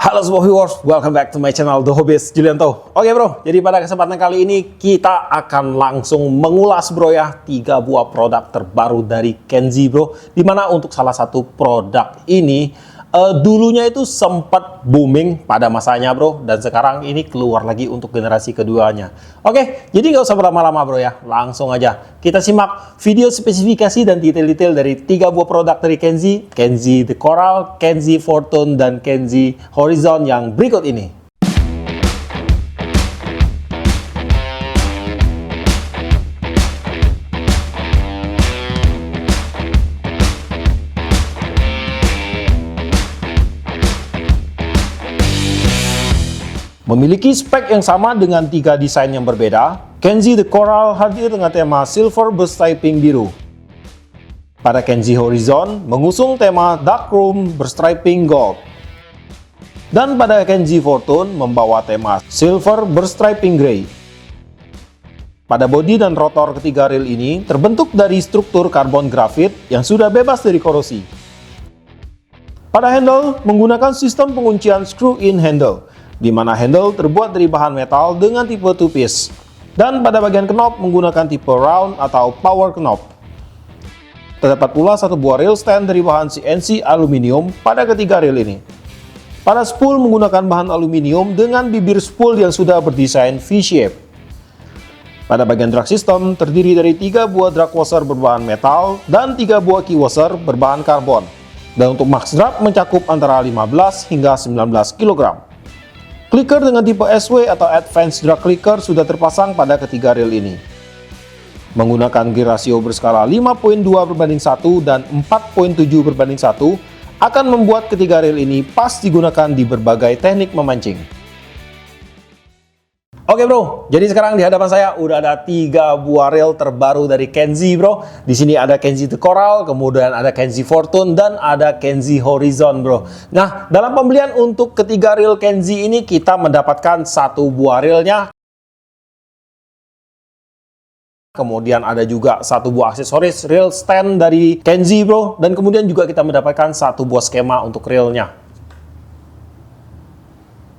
Halo semua viewers, welcome back to my channel The Hobbyist Julianto. Oke bro, jadi pada kesempatan kali ini kita akan langsung mengulas bro ya 3 buah produk terbaru dari Kenzi bro. Dimana untuk salah satu produk ini dulunya itu sempat booming pada masanya bro, dan sekarang ini keluar lagi untuk generasi keduanya. Oke, jadi nggak usah berlama-lama bro ya, langsung aja kita simak video spesifikasi dan detail-detail dari 3 buah produk dari Kenzi, Kenzi The Coral, Kenzi Fortune, dan Kenzi Horizon yang berikut ini. Memiliki spek yang sama dengan 3 desain yang berbeda, Kenzi The Coral hadir dengan tema silver berstriping biru. Pada Kenzi Horizon mengusung tema dark chrome berstriping gold. Dan pada Kenzi Fortune membawa tema silver berstriping grey. Pada bodi dan rotor ketiga reel ini terbentuk dari struktur karbon grafit yang sudah bebas dari korosi. Pada handle menggunakan sistem penguncian screw-in handle, di mana handle terbuat dari bahan metal dengan tipe two-piece. Dan pada bagian knob menggunakan tipe round atau power knob. Terdapat pula satu buah reel stand dari bahan CNC aluminium pada ketiga reel ini. Pada spool menggunakan bahan aluminium dengan bibir spool yang sudah berdesain V-shape. Pada bagian drag system terdiri dari 3 buah drag washer berbahan metal dan 3 buah key washer berbahan karbon. Dan untuk max drag mencakup antara 15 hingga 19 kg. Clicker dengan tipe SW atau Advanced Drag Clicker sudah terpasang pada ketiga reel ini. Menggunakan gear rasio berskala 5.2/1 dan 4.7/1 akan membuat ketiga reel ini pas digunakan di berbagai teknik memancing. Oke bro, jadi sekarang di hadapan saya udah ada 3 buah reel terbaru dari Kenzi bro. Di sini ada Kenzi The Coral, kemudian ada Kenzi Fortune, dan ada Kenzi Horizon bro. Nah, dalam pembelian untuk ketiga reel Kenzi ini kita mendapatkan 1 buah reelnya. Kemudian ada juga 1 buah aksesoris reel stand dari Kenzi bro. Dan kemudian juga kita mendapatkan 1 buah skema untuk reelnya.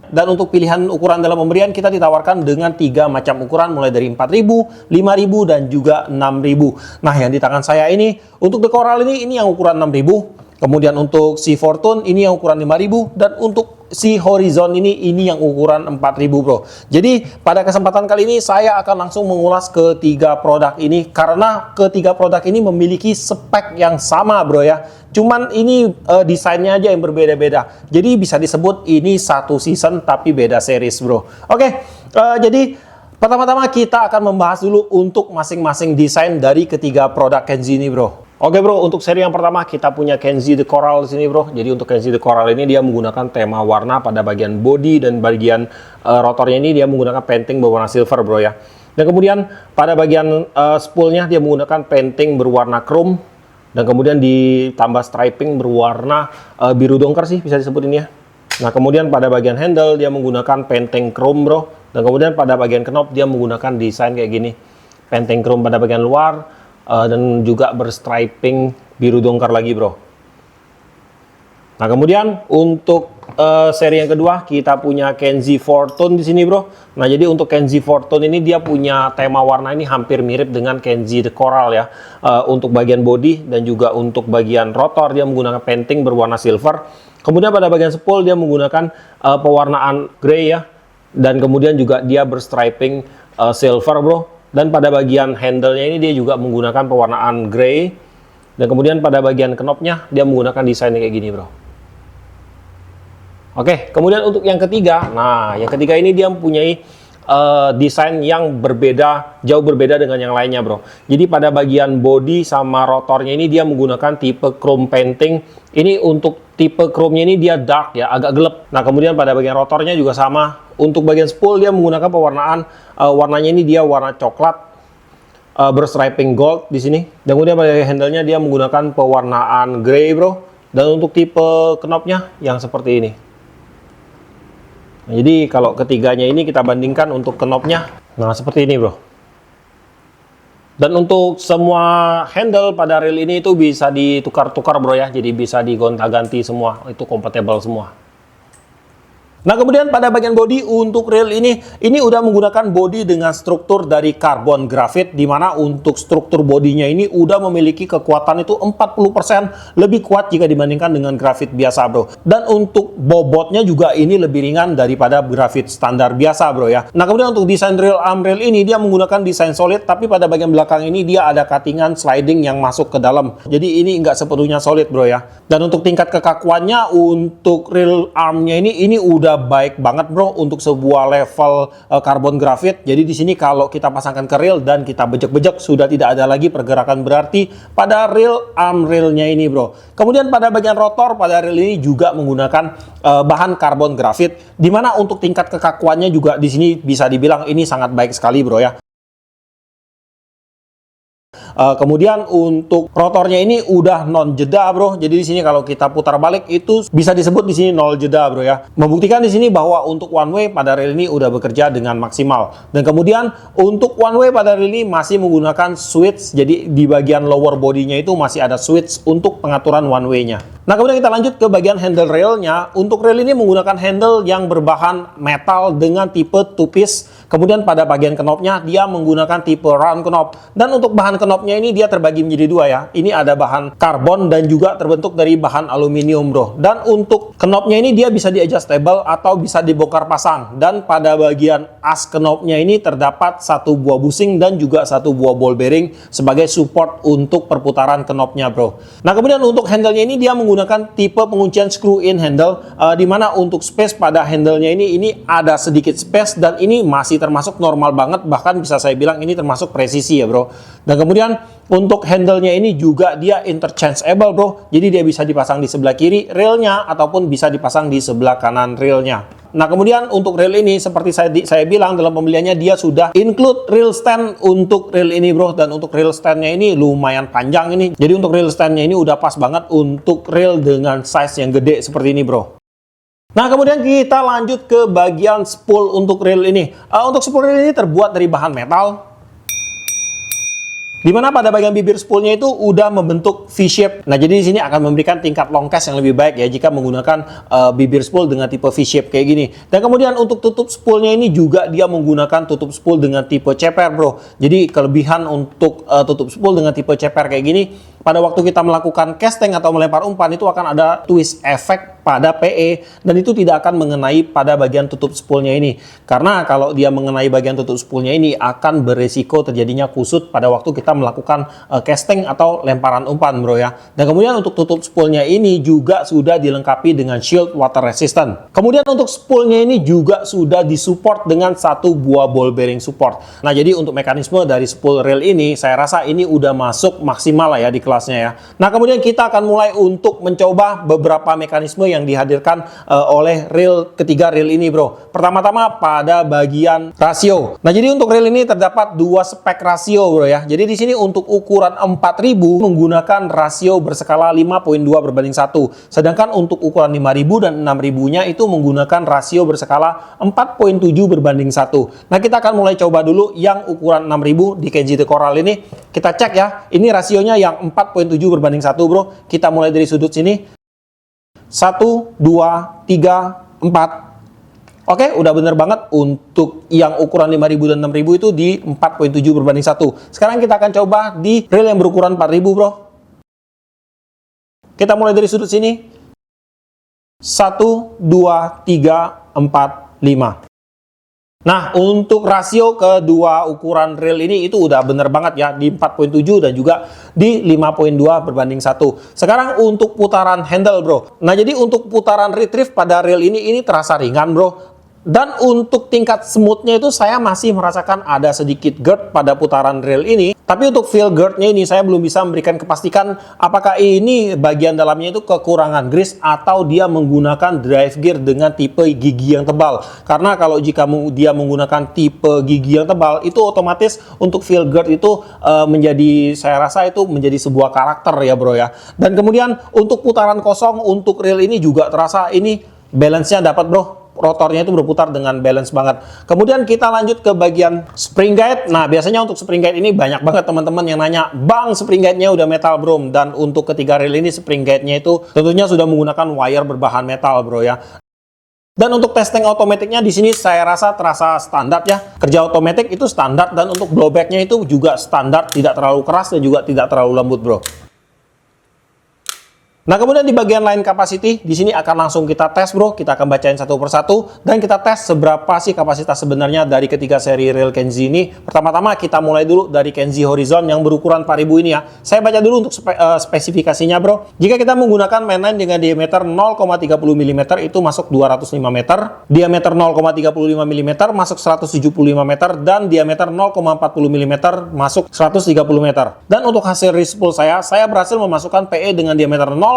Dan untuk pilihan ukuran dalam pemberian kita ditawarkan dengan 3 macam ukuran mulai dari 4.000, 5.000, dan juga 6.000. Nah, yang di tangan saya ini untuk The Coral ini yang ukuran 6.000. Kemudian untuk si Fortune ini yang ukuran 5.000, dan untuk si Horizon ini yang ukuran 4.000 bro. Jadi pada kesempatan kali ini saya akan langsung mengulas ketiga produk ini karena ketiga produk ini memiliki spek yang sama bro ya. Cuman ini desainnya aja yang berbeda-beda. Jadi bisa disebut ini satu season tapi beda series bro. Oke, jadi pertama-tama kita akan membahas dulu untuk masing-masing desain dari ketiga produk Kenzi ini bro. Oke bro, untuk seri yang pertama kita punya Kenzi The Coral di sini bro. Jadi untuk Kenzi The Coral ini dia menggunakan tema warna pada bagian body dan bagian rotornya ini dia menggunakan painting berwarna silver bro ya. Dan kemudian pada bagian spoolnya dia menggunakan painting berwarna chrome, dan kemudian ditambah striping berwarna biru dongker sih bisa disebut ini ya. Nah kemudian pada bagian handle dia menggunakan painting chrome bro, dan kemudian pada bagian knob dia menggunakan desain kayak gini, painting chrome pada bagian luar. Dan juga berstriping biru dongkar lagi bro. Nah kemudian untuk seri yang kedua kita punya Kenzi Fortune di sini bro. Nah jadi untuk Kenzi Fortune ini dia punya tema warna ini hampir mirip dengan Kenzi The Coral ya. Untuk bagian body dan juga untuk bagian rotor dia menggunakan painting berwarna silver. Kemudian pada bagian spool dia menggunakan pewarnaan grey ya. Dan kemudian juga dia berstriping silver bro. Dan pada bagian handle-nya ini dia juga menggunakan pewarnaan grey. Dan kemudian pada bagian knobnya dia menggunakan desain kayak gini bro. Oke, kemudian untuk yang ketiga. Nah, yang ketiga ini dia mempunyai desain yang berbeda, jauh berbeda dengan yang lainnya bro. Jadi pada bagian body sama rotornya ini dia menggunakan tipe chrome painting. Ini untuk tipe chrome-nya ini dia dark ya, agak gelap. Nah kemudian pada bagian rotornya juga sama. Untuk bagian spool dia menggunakan pewarnaan warnanya ini dia warna coklat berstriping gold di sini. Dan kemudian pada handle-nya dia menggunakan pewarnaan grey bro. Dan untuk tipe knobnya yang seperti ini. Nah, jadi kalau ketiganya ini kita bandingkan untuk knobnya, nah seperti ini bro. Dan untuk semua handle pada reel ini itu bisa ditukar-tukar bro ya, jadi bisa digonta-ganti semua, itu kompatibel semua. Nah, kemudian pada bagian bodi untuk rail ini udah menggunakan bodi dengan struktur dari karbon grafit, di mana untuk struktur bodinya ini udah memiliki kekuatan itu 40% lebih kuat jika dibandingkan dengan grafit biasa, bro. Dan untuk bobotnya juga ini lebih ringan daripada grafit standar biasa, bro ya. Nah, kemudian untuk desain rail arm rail ini dia menggunakan desain solid, tapi pada bagian belakang ini dia ada cuttingan sliding yang masuk ke dalam. Jadi ini nggak sepenuhnya solid, bro ya. Dan untuk tingkat kekakuannya untuk rail armnya ini udah baik banget, bro, untuk sebuah level karbon grafit. Jadi di sini kalau kita pasangkan ke rail dan kita bejek-bejek sudah tidak ada lagi pergerakan berarti pada rail arm railnya ini, bro. Kemudian pada bagian rotor pada rail ini juga menggunakan bahan karbon grafit, di mana untuk tingkat kekakuannya juga di sini bisa dibilang ini sangat baik sekali, bro ya. Kemudian untuk rotornya ini udah non jeda, bro. Jadi di sini kalau kita putar balik itu bisa disebut di sini nol jeda, bro ya. Membuktikan di sini bahwa untuk one way pada rail ini udah bekerja dengan maksimal. Dan kemudian untuk one way pada rail ini masih menggunakan switch. Jadi di bagian lower bodinya itu masih ada switch untuk pengaturan one way-nya. Nah, kemudian kita lanjut ke bagian handle railnya. Untuk rail ini menggunakan handle yang berbahan metal dengan tipe two-piece. Kemudian pada bagian knopnya dia menggunakan tipe round knob. Dan untuk bahan knopnya ini dia terbagi menjadi dua ya. Ini ada bahan karbon dan juga terbentuk dari bahan aluminium, bro. Dan untuk knopnya ini dia bisa di-adjustable atau bisa dibongkar pasang. Dan pada bagian as knopnya ini terdapat satu buah busing dan juga satu buah ball bearing sebagai support untuk perputaran knopnya, bro. Nah, kemudian untuk handle-nya ini dia menggunakan tipe penguncian screw in handle, di mana untuk space pada handle-nya ini ada sedikit space dan ini masih termasuk normal banget, bahkan bisa saya bilang ini termasuk presisi ya, bro. Dan kemudian untuk handle-nya ini juga dia interchangeable, bro. Jadi dia bisa dipasang di sebelah kiri railnya ataupun bisa dipasang di sebelah kanan railnya. Nah, kemudian untuk rail ini seperti saya bilang dalam pembeliannya dia sudah include rail stand untuk rail ini, bro. Dan untuk rail stand-nya ini lumayan panjang ini. Jadi untuk rail stand-nya ini udah pas banget untuk rail dengan size yang gede seperti ini, bro. Nah, kemudian kita lanjut ke bagian spool untuk rail ini. Untuk spool rail ini terbuat dari bahan metal, di mana pada bagian bibir spoolnya itu udah membentuk V-shape. Nah, jadi di sini akan memberikan tingkat long cast yang lebih baik ya jika menggunakan bibir spool dengan tipe V-shape kayak gini. Dan kemudian untuk tutup spoolnya ini juga dia menggunakan tutup spool dengan tipe ceper, bro. Jadi kelebihan untuk tutup spool dengan tipe ceper kayak gini, pada waktu kita melakukan casting atau melempar umpan itu akan ada twist effect pada PE dan itu tidak akan mengenai pada bagian tutup spoolnya ini. Karena kalau dia mengenai bagian tutup spoolnya ini akan beresiko terjadinya kusut pada waktu kita melakukan casting atau lemparan umpan, bro ya. Dan kemudian untuk tutup spoolnya ini juga sudah dilengkapi dengan shield water resistant. Kemudian untuk spoolnya ini juga sudah disupport dengan satu buah ball bearing support. Nah, jadi untuk mekanisme dari spool rail ini saya rasa ini udah masuk maksimal lah ya di kelasnya ya. Nah, kemudian kita akan mulai untuk mencoba beberapa mekanisme yang dihadirkan oleh rail ketiga rail ini, bro. Pertama-tama pada bagian rasio. Nah, jadi untuk rail ini terdapat dua spek rasio, bro ya. Jadi di sini untuk ukuran 4000 menggunakan rasio berskala 5.2/1. Sedangkan untuk ukuran 5000 dan 6000-nya itu menggunakan rasio berskala 4.7/1. Nah, kita akan mulai coba dulu yang ukuran 6000 di Kenji The Coral ini. Kita cek ya. Ini rasionya yang 4.7/1, bro. Kita mulai dari sudut sini. 1, 2, 3, 4. Oke, udah bener banget untuk yang ukuran 5000 dan 6000 itu di 4.7/1. Sekarang kita akan coba di rail yang berukuran 4000, bro. Kita mulai dari sudut sini. 1, 2, 3, 4, 5. Nah, untuk rasio kedua ukuran rail ini itu udah bener banget ya, di 4.7 dan juga di 5.2/1. Sekarang untuk putaran handle, bro. Nah, jadi untuk putaran retrieve pada rail ini terasa ringan, bro. Dan untuk tingkat smoothnya itu saya masih merasakan ada sedikit girth pada putaran rail ini. Tapi untuk feel girth-nya ini saya belum bisa memberikan kepastian apakah ini bagian dalamnya itu kekurangan grease atau dia menggunakan drive gear dengan tipe gigi yang tebal. Karena kalau jika dia menggunakan tipe gigi yang tebal itu otomatis untuk feel girth itu saya rasa itu menjadi sebuah karakter ya, bro ya. Dan kemudian untuk putaran kosong untuk rail ini juga terasa ini balance-nya dapat, bro. Rotornya itu berputar dengan balance banget. Kemudian kita lanjut ke bagian spring guide. Nah, biasanya untuk spring guide ini banyak banget teman-teman yang nanya, "Bang, spring guide-nya udah metal, bro?" Dan untuk ketiga rail ini spring guide-nya itu tentunya sudah menggunakan wire berbahan metal, bro ya. Dan untuk testing otomatiknya di sini saya rasa terasa standar ya. Kerja otomatis itu standar, dan untuk blowbacknya itu juga standar, tidak terlalu keras dan juga tidak terlalu lembut, bro. Nah, kemudian di bagian line capacity, di sini akan langsung kita tes, bro. Kita akan bacain satu persatu dan kita tes seberapa sih kapasitas sebenarnya dari ketiga seri reel Kenzi ini. Pertama-tama kita mulai dulu dari Kenzi Horizon yang berukuran 4000 ini ya. Saya baca dulu untuk spesifikasinya, bro. Jika kita menggunakan mainline dengan diameter 0,30 mm itu masuk 205 meter, diameter 0,35 mm masuk 175 meter, dan diameter 0,40 mm masuk 130 meter. Dan untuk hasil respool saya berhasil memasukkan PE dengan diameter 0,23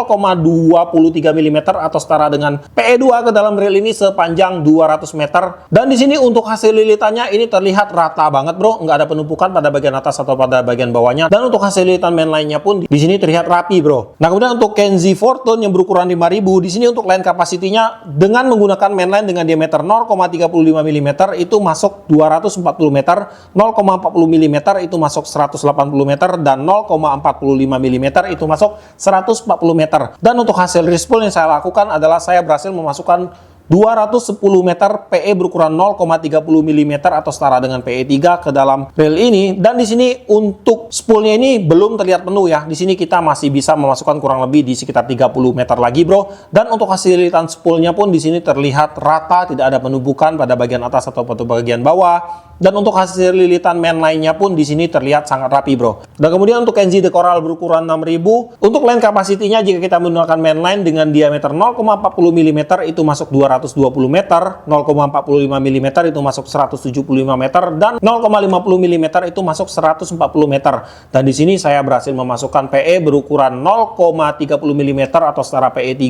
mm atau setara dengan PE2 ke dalam reel ini sepanjang 200 meter. Dan di sini untuk hasil lilitannya ini terlihat rata banget, bro. Nggak ada penumpukan pada bagian atas atau pada bagian bawahnya. Dan untuk hasil lilitan mainline-nya pun di sini terlihat rapi, bro. Nah, kemudian untuk Kenzi Fortune yang berukuran 5000, di sini untuk line capacity-nya dengan menggunakan mainline dengan diameter 0,35 mm itu masuk 240 meter, 0,40 mm itu masuk 180 meter, dan 0,45 mm itu masuk 140 meter. Dan untuk hasil respool yang saya lakukan adalah saya berhasil memasukkan 210 meter PE berukuran 0,30 mm atau setara dengan PE3 ke dalam reel ini. Dan di sini untuk spoolnya ini belum terlihat penuh ya. Di sini kita masih bisa memasukkan kurang lebih di sekitar 30 meter lagi, bro. Dan untuk hasil lilitan spoolnya pun di sini terlihat rata, tidak ada penumpukan pada bagian atas atau pada bagian bawah. Dan untuk hasil lilitan mainline-nya pun di sini terlihat sangat rapi, bro. Dan kemudian untuk Kenzi The Coral berukuran 6000, untuk line capacity-nya jika kita menggunakan mainline dengan diameter 0,40 mm itu masuk 220 meter, 0,45 mm itu masuk 175 meter, dan 0,50 mm itu masuk 140 meter. Dan di sini saya berhasil memasukkan PE berukuran 0,30 mm atau setara PE3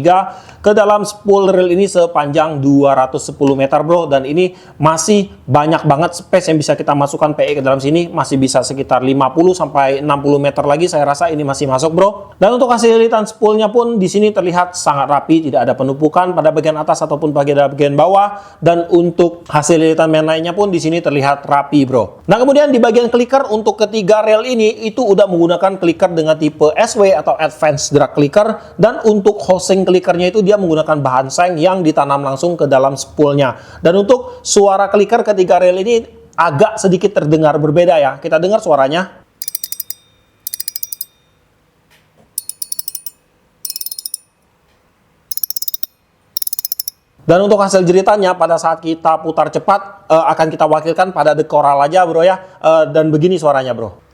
ke dalam spool reel ini sepanjang 210 meter, bro. Dan ini masih banyak banget space yang bisa kita masukkan PE ke dalam sini, masih bisa sekitar 50 sampai 60 meter lagi, saya rasa ini masih masuk, bro. Dan untuk hasil lilitan spoolnya pun di sini terlihat sangat rapi, tidak ada penumpukan pada bagian atas ataupun bagian bawah. Dan untuk hasil lilitan mainline-nya pun di sini terlihat rapi, bro. Nah, kemudian di bagian clicker untuk ketiga reel ini itu udah menggunakan clicker dengan tipe SW atau Advanced Drag Clicker, dan untuk housing clickernya itu dia menggunakan bahan seng yang ditanam langsung ke dalam spoolnya. Dan untuk suara clicker ketiga reel ini agak sedikit terdengar berbeda ya. Kita dengar suaranya. Dan untuk hasil jeritannya pada saat kita putar cepat akan kita wakilkan pada The Coral aja, bro ya. Dan begini suaranya, bro.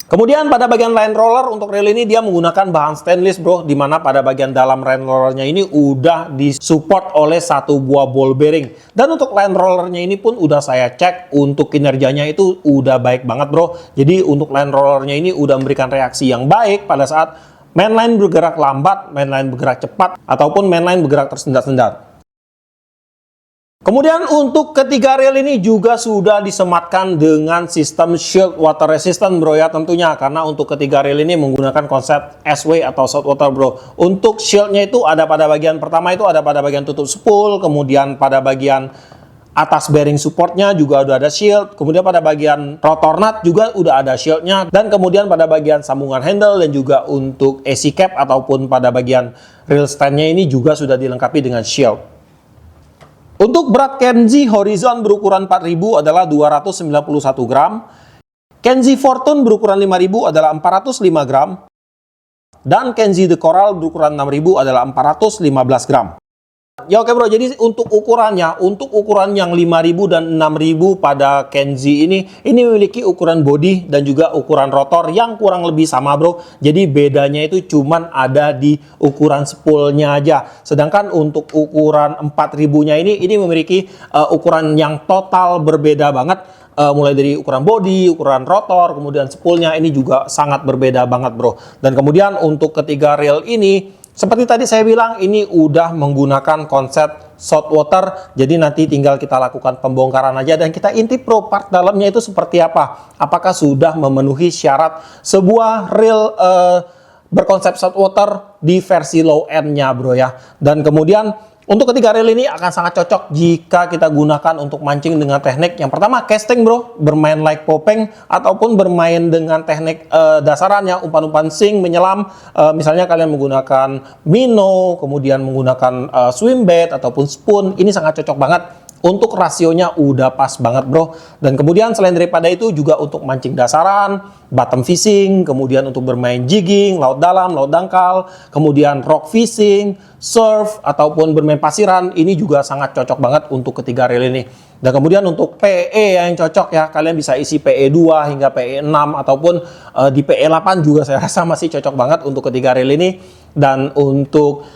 Kemudian pada bagian line roller untuk reel ini dia menggunakan bahan stainless, bro, dimana pada bagian dalam line rollernya ini udah disupport oleh satu buah ball bearing. Dan untuk line rollernya ini pun udah saya cek untuk kinerjanya itu udah baik banget, bro. Jadi untuk line rollernya ini udah memberikan reaksi yang baik pada saat mainline bergerak lambat, mainline bergerak cepat, ataupun mainline bergerak tersendat-sendat. Kemudian untuk ketiga reel ini juga sudah disematkan dengan sistem shield water resistant, bro ya, tentunya karena untuk ketiga reel ini menggunakan konsep SW atau salt water, bro. Untuk shieldnya itu ada pada bagian pertama, itu ada pada bagian tutup spool, kemudian pada bagian atas bearing supportnya juga udah ada shield, kemudian pada bagian rotor nut juga udah ada shieldnya, dan kemudian pada bagian sambungan handle dan juga untuk AC cap ataupun pada bagian reel standnya ini juga sudah dilengkapi dengan shield. Untuk berat Kenzi Horizon berukuran 4000 adalah 291 gram. Kenzi Fortune berukuran 5000 adalah 405 gram. Dan Kenzi The Coral berukuran 6000 adalah 415 gram. Ya oke, bro, jadi untuk ukurannya, untuk ukuran yang 5000 dan 6000 pada Kenzi ini memiliki ukuran body dan juga ukuran rotor yang kurang lebih sama, bro. Jadi bedanya itu cuman ada di ukuran spoolnya aja. Sedangkan untuk ukuran 4000-nya ini memiliki ukuran yang total berbeda banget. Mulai dari ukuran body, ukuran rotor, kemudian spoolnya ini juga sangat berbeda banget, bro. Dan kemudian untuk ketiga reel ini, seperti tadi saya bilang, ini udah menggunakan konsep salt water. Jadi nanti tinggal kita lakukan pembongkaran aja dan kita intip, bro, part dalamnya itu seperti apa. Apakah sudah memenuhi syarat sebuah reel berkonsep saltwater di versi low end-nya bro ya. Dan kemudian untuk ketiga reel ini akan sangat cocok jika kita gunakan untuk mancing dengan teknik yang pertama casting bro, bermain like popeng ataupun bermain dengan teknik dasarannya umpan-umpan sing, menyelam. Misalnya kalian menggunakan minnow, kemudian menggunakan swim bait ataupun spoon, ini sangat cocok banget. Untuk rasionya udah pas banget bro. Dan kemudian selain daripada itu juga untuk mancing dasaran, bottom fishing, kemudian untuk bermain jigging, laut dalam, laut dangkal, kemudian rock fishing, surf, ataupun bermain pasiran, ini juga sangat cocok banget untuk ketiga reel ini. Dan kemudian untuk PE yang cocok ya, kalian bisa isi PE 2 hingga PE 6 ataupun di PE 8 juga saya rasa masih cocok banget untuk ketiga reel ini. Dan untuk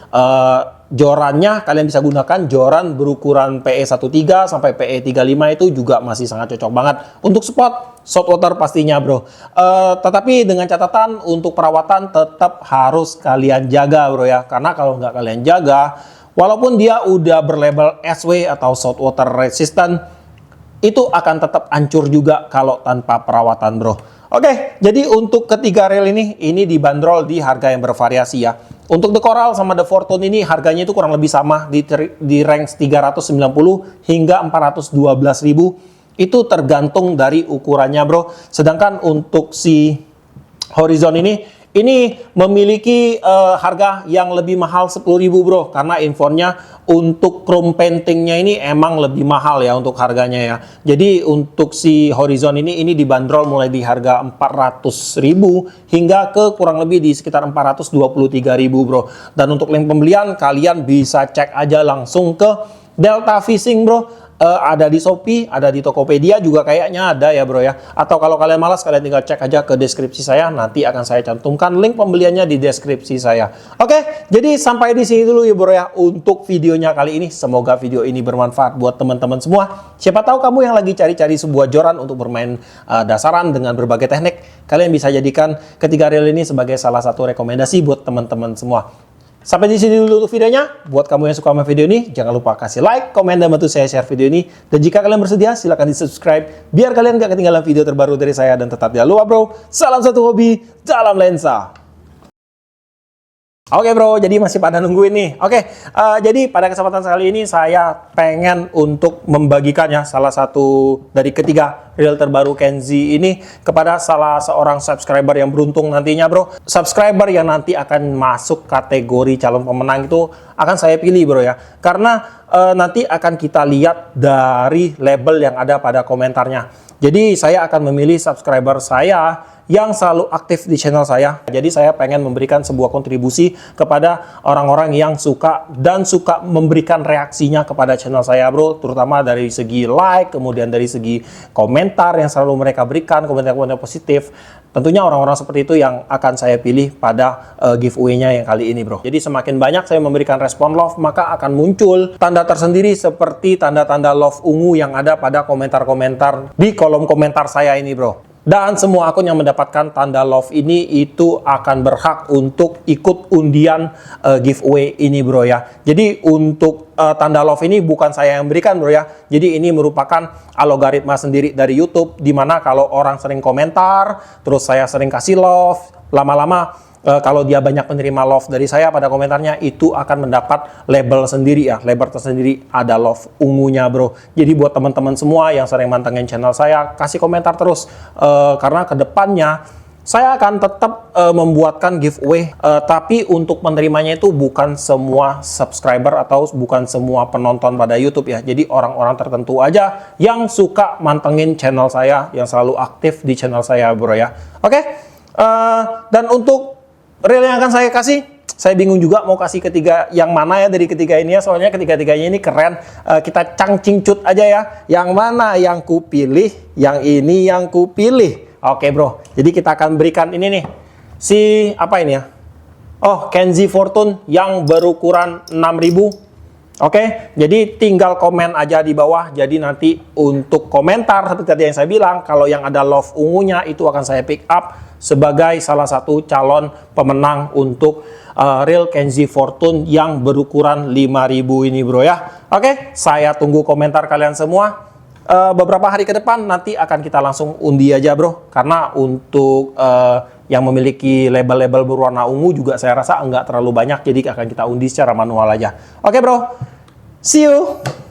jorannya kalian bisa gunakan joran berukuran PE 13 sampai PE 35, itu juga masih sangat cocok banget untuk spot saltwater pastinya bro. Tetapi dengan catatan untuk perawatan tetap harus kalian jaga bro ya, karena kalau nggak kalian jaga, walaupun dia udah berlabel SW atau saltwater resistant, itu akan tetap hancur juga kalau tanpa perawatan bro. Oke, jadi untuk ketiga reel ini dibanderol di harga yang bervariasi ya. Untuk The Coral sama The Fortune ini harganya itu kurang lebih sama di range 390 hingga 412.000. Itu tergantung dari ukurannya bro. Sedangkan untuk si Horizon ini memiliki harga yang lebih mahal 10.000 bro, karena infonya untuk chrome paintingnya ini emang lebih mahal ya untuk harganya ya. Jadi untuk si Horizon ini dibanderol mulai di harga 400.000 hingga ke kurang lebih di sekitar 423.000 bro. Dan untuk link pembelian kalian bisa cek aja langsung ke Delta Fishing bro. Ada di Shopee, ada di Tokopedia juga kayaknya ada ya bro ya. Atau kalau kalian malas, kalian tinggal cek aja ke deskripsi saya, nanti akan saya cantumkan link pembeliannya di deskripsi saya. Oke, jadi sampai di sini dulu ya bro ya untuk videonya kali ini. Semoga video ini bermanfaat buat teman-teman semua. Siapa tahu kamu yang lagi cari-cari sebuah joran untuk bermain dasaran dengan berbagai teknik, kalian bisa jadikan ketiga reel ini sebagai salah satu rekomendasi buat teman-teman semua. Sampai di sini dulu untuk videonya. Buat kamu yang suka sama video ini, jangan lupa kasih like, komen, dan bantu saya share video ini. Dan jika kalian bersedia, silahkan di subscribe biar kalian gak ketinggalan video terbaru dari saya. Dan tetap jangan lupa bro, salam satu hobi dalam lensa. Oke bro, jadi masih pada nungguin nih. Oke, jadi pada kesempatan kali ini saya pengen untuk membagikan ya salah satu dari ketiga reel terbaru Kenzi ini kepada salah seorang subscriber yang beruntung nantinya bro. Subscriber yang nanti akan masuk kategori calon pemenang itu akan saya pilih bro ya. Karena nanti akan kita lihat dari label yang ada pada komentarnya. Jadi saya akan memilih subscriber saya yang selalu aktif di channel saya. Jadi saya pengen memberikan sebuah kontribusi kepada orang-orang yang suka memberikan reaksinya kepada channel saya bro, terutama dari segi like, kemudian dari segi komentar yang selalu mereka berikan, komentar-komentar positif. Tentunya orang-orang seperti itu yang akan saya pilih pada giveaway-nya yang kali ini bro. Jadi semakin banyak saya memberikan respon love, maka akan muncul tanda tersendiri seperti tanda-tanda love ungu yang ada pada komentar-komentar di kolom komentar saya ini bro. Dan semua akun yang mendapatkan tanda love ini itu akan berhak untuk ikut undian giveaway ini bro ya. Jadi untuk tanda love ini bukan saya yang berikan bro ya. Jadi ini merupakan algoritma sendiri dari YouTube, dimana kalau orang sering komentar, terus saya sering kasih love, lama-lama kalau dia banyak menerima love dari saya pada komentarnya, itu akan mendapat label sendiri ya. Label tersendiri ada love ungunya bro. Jadi buat teman-teman semua yang sering mantengin channel saya, kasih komentar terus. Karena kedepannya saya akan tetap membuatkan giveaway. Tapi untuk menerimanya itu bukan semua subscriber atau bukan semua penonton pada YouTube ya. Jadi orang-orang tertentu aja yang suka mantengin channel saya, yang selalu aktif di channel saya bro ya. Oke? Dan untuk reel yang akan saya kasih, saya bingung juga mau kasih ketiga yang mana ya dari ketiga ini ya. Soalnya ketiga-tiganya ini keren. Kita cangcingcut aja ya. Yang mana yang kupilih, yang ini yang kupilih. Oke bro, jadi kita akan berikan ini nih. Si apa ini ya? Oh, Kenzi Fortune yang berukuran 6000. Oke, jadi tinggal komen aja di bawah. Jadi nanti untuk komentar seperti tadi yang saya bilang, kalau yang ada love ungunya itu akan saya pick up sebagai salah satu calon pemenang untuk reel Kenzi Fortune yang berukuran 5000 ini bro ya. Oke, saya tunggu komentar kalian semua. Beberapa hari ke depan nanti akan kita langsung undi aja bro, karena untuk yang memiliki label-label berwarna ungu juga saya rasa nggak terlalu banyak, jadi akan kita undi secara manual aja. Oke bro, see you!